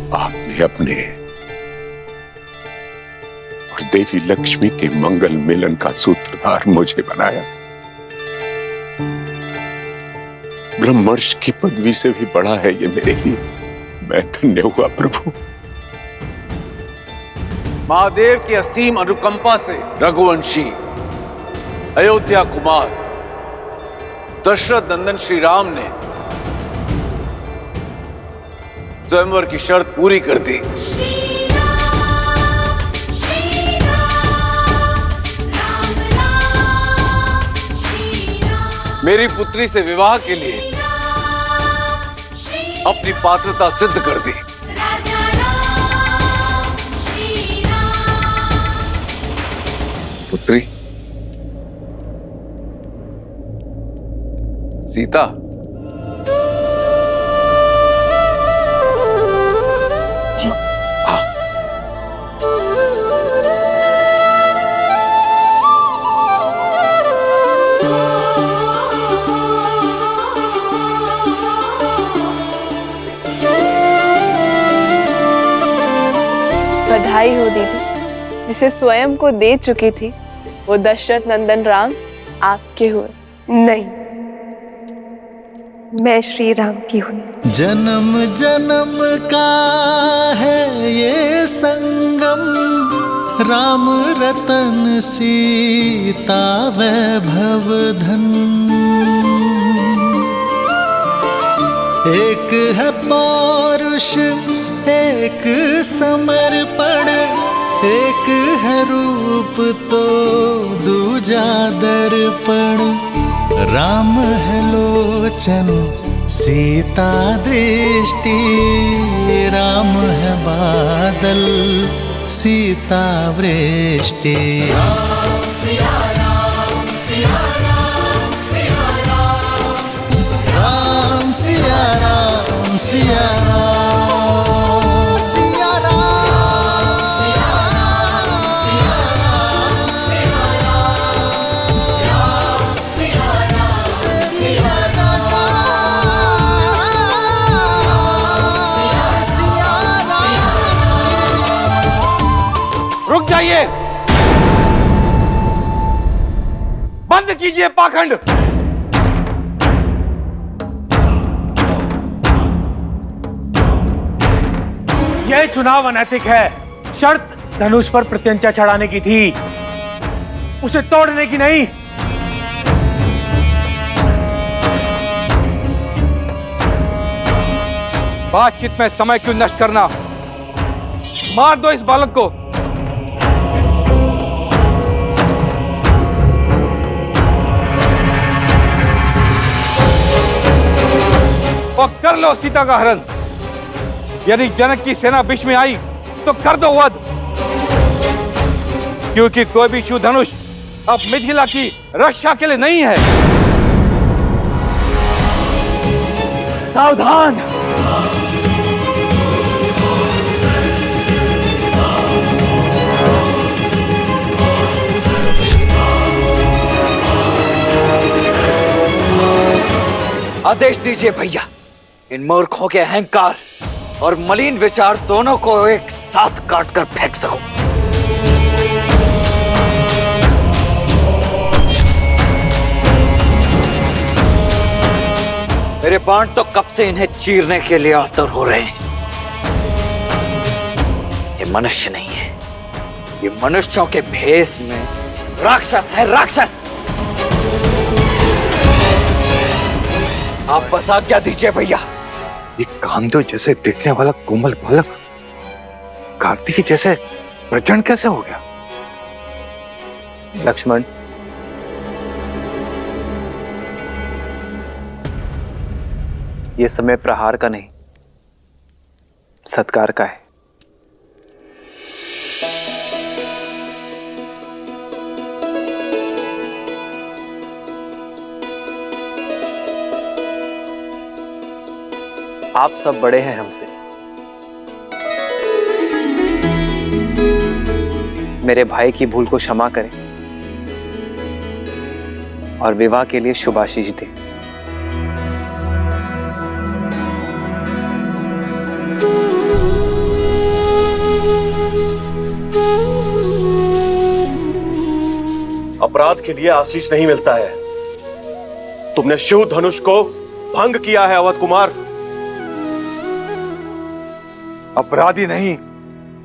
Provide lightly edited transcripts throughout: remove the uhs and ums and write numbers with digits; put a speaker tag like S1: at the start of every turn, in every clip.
S1: आपने अपने और देवी लक्ष्मी के मंगल मिलन का सूत्रधार मुझे बनाया। ब्रह्मर्षि की पदवी से भी बड़ा है ये मेरे लिए। मैं धन्य हुआ प्रभु।
S2: महादेव की असीम अनुकंपा से रघुवंशी अयोध्या कुमार दशरथ नंदन श्री राम ने स्वयंवर की शर्त पूरी कर दी। मेरी पुत्री से विवाह के लिए अपनी पात्रता सिद्ध कर दी। पुत्री सीता,
S3: जी।
S4: बधाई हो दीदी, जिसे स्वयं को दे चुकी थी वो दशरथ नंदन राम आपके हुए।
S3: नहीं, मैं श्री राम की हुई।
S5: जन्म जन्म का है ये संगम, राम रतन सीता वैभव धन। एक है पौरुष एक समर्पण, एक है रूप तो दूजा दर्पण। राम है लोचन सीता दृष्टि, राम है बादल सीता वृष्टि। राम सिया राम सिया राम सिया राम, राम सिया राम सिया राम।
S2: रुक जाइए, बंद कीजिए पाखंड।
S6: यह चुनाव अनैतिक है। शर्त धनुष पर प्रत्यंचा चढ़ाने की थी, उसे तोड़ने की नहीं।
S2: बातचीत में समय क्यों नष्ट करना? मार दो इस बालक को। और कर लो सीता का हरण। यदि जनक की सेना बीच में आई तो कर दो वध, क्योंकि कोई भी शिव धनुष अब मिथिला की रक्षा के लिए नहीं है।
S6: सावधान!
S7: आदेश दीजिए भैया, इन मूर्खों के अहंकार और मलिन विचार दोनों को एक साथ काट कर फेंक सकूं। मेरे बाण तो कब से इन्हें चीरने के लिए आतुर हो रहे हैं। ये मनुष्य नहीं है, ये मनुष्यों के भेष में राक्षस है, राक्षस। आप बस आज्ञा दीजिए भैया।
S1: ये कांदो जैसे दिखने वाला कोमल बालक कार्तिक जैसे प्रचंड कैसे हो गया?
S8: लक्ष्मण, ये समय प्रहार का नहीं, सत्कार का है। आप सब बड़े हैं हमसे, मेरे भाई की भूल को क्षमा करें और विवाह के लिए शुभाशीष दें।
S9: अपराध के लिए आशीष नहीं मिलता है। तुमने शिव धनुष को भंग किया है अवध कुमार।
S1: अपराधी नहीं,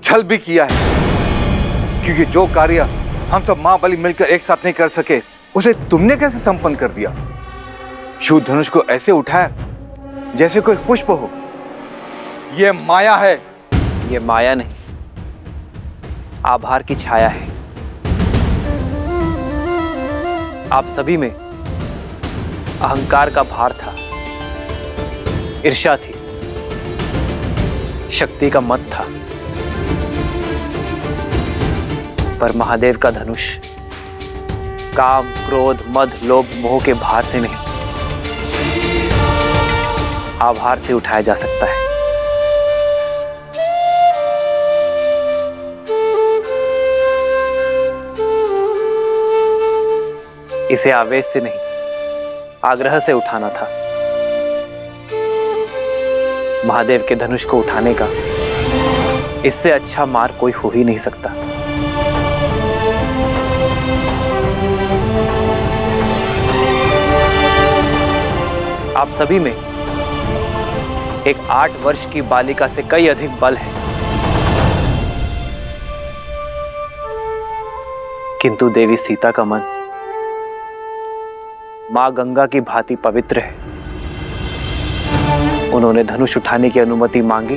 S1: छल भी किया है, क्योंकि जो कार्य हम सब मां बलि मिलकर एक साथ नहीं कर सके, उसे तुमने कैसे संपन्न कर दिया? शिव धनुष को ऐसे उठाया जैसे कोई पुष्प हो। यह माया है।
S8: ये माया नहीं, आभार की छाया है। आप सभी में अहंकार का भार था, ईर्ष्या थी, शक्ति का मत था। पर महादेव का धनुष काम, क्रोध, मद, लोभ, मोह के भार से नहीं, आभार से उठाया जा सकता है। इसे आवेश से नहीं, आग्रह से उठाना था। महादेव के धनुष को उठाने का इससे अच्छा मार्ग कोई हो ही नहीं सकता। आप सभी में एक 8 वर्ष की बालिका से कई अधिक बल है, किंतु देवी सीता का मन मां गंगा की भांति पवित्र है। उन्होंने धनुष उठाने की अनुमति मांगी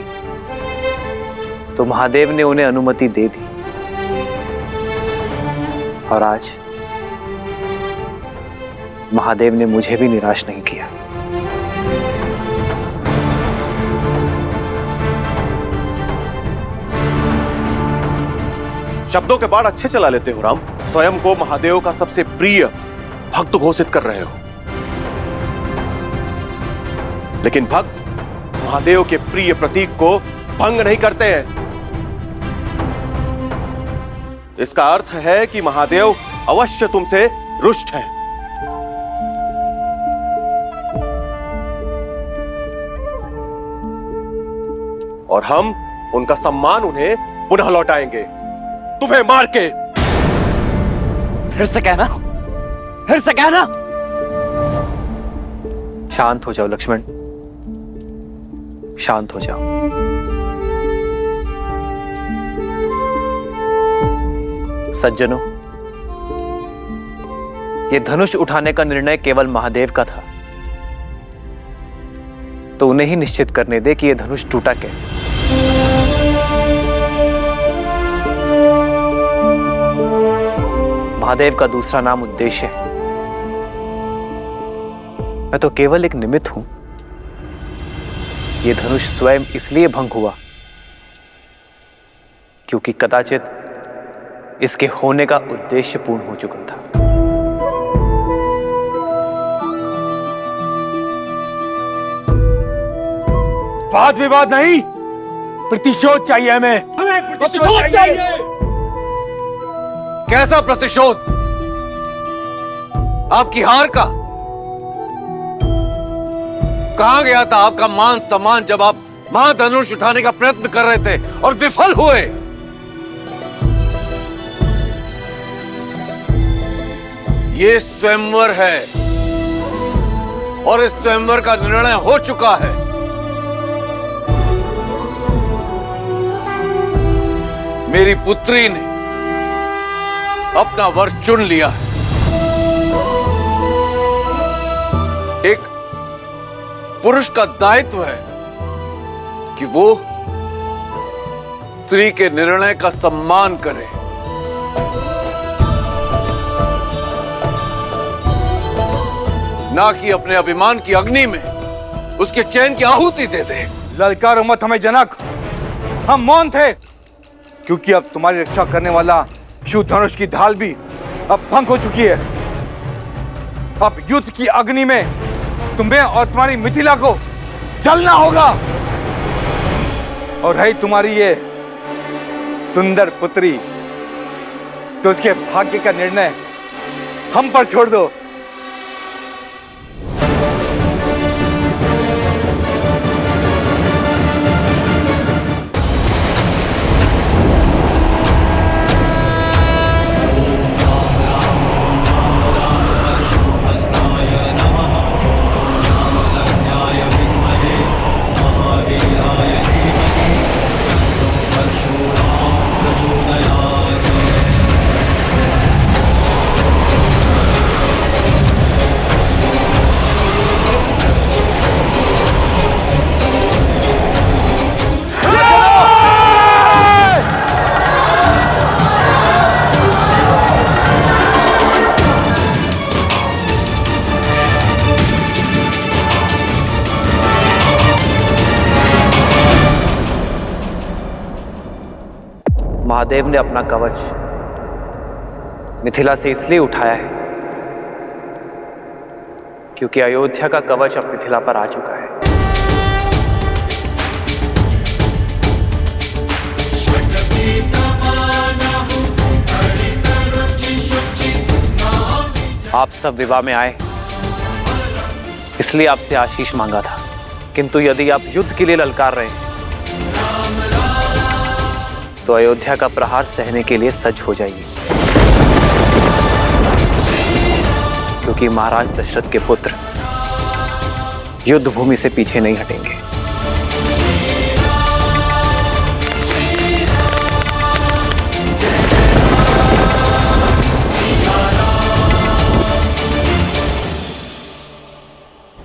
S8: तो महादेव ने उन्हें अनुमति दे दी, और आज महादेव ने मुझे भी निराश नहीं किया।
S9: शब्दों के बाढ़ अच्छे चला लेते हो राम। स्वयं को महादेव का सबसे प्रिय भक्त घोषित कर रहे हो, लेकिन भक्त महादेव के प्रिय प्रतीक को भंग नहीं करते हैं। इसका अर्थ है कि महादेव अवश्य तुमसे रुष्ट हैं। और हम उनका सम्मान उन्हें पुनः लौटाएंगे, तुम्हें मार के।
S7: फिर से कहना, फिर से कहना।
S8: शांत हो जाओ लक्ष्मण, शांत हो जाओ। सज्जनों, यह धनुष उठाने का निर्णय केवल महादेव का था, तो उन्हें ही निश्चित करने दे कि यह धनुष टूटा कैसे। महादेव का दूसरा नाम उद्देश्य है। मैं तो केवल एक निमित्त हूं। यह धनुष स्वयं इसलिए भंग हुआ क्योंकि कदाचित इसके होने का उद्देश्य पूर्ण हो चुका था।
S6: वाद विवाद नहीं, प्रतिशोध चाहिए हमें प्रतिशोध चाहिए।
S2: कैसा प्रतिशोध? आपकी हार का? कहां गया था आपका मान सम्मान जब आप महाधनुष उठाने का प्रयत्न कर रहे थे और विफल हुए? ये स्वयंवर है और इस स्वयंवर का निर्णय हो चुका है। मेरी पुत्री ने अपना वर चुन लिया है। एक पुरुष का दायित्व है कि वो स्त्री के निर्णय का सम्मान करे। ना कि अपने अभिमान की अग्नि में उसके चैन की आहुति दे दे।
S1: ललकारो मत हमें जनक, हम मौन थे, क्योंकि अब तुम्हारी रक्षा करने वाला शिव धनुष की ढाल भी अब भंग हो चुकी है। अब युद्ध की अग्नि में तुम्हें और तुम्हारी मिथिला को जलना होगा। और रही तुम्हारी ये सुंदर पुत्री, तो उसके भाग्य का निर्णय हम पर छोड़ दो।
S8: महादेव ने अपना कवच मिथिला से इसलिए उठाया है क्योंकि अयोध्या का कवच अब मिथिला पर आ चुका है। आप सब विवाह में आए इसलिए आपसे आशीष मांगा था, किंतु यदि आप युद्ध के लिए ललकार रहे तो अयोध्या का प्रहार सहने के लिए सज्ज हो जाइए, क्योंकि महाराज दशरथ के पुत्र युद्ध भूमि से पीछे नहीं हटेंगे।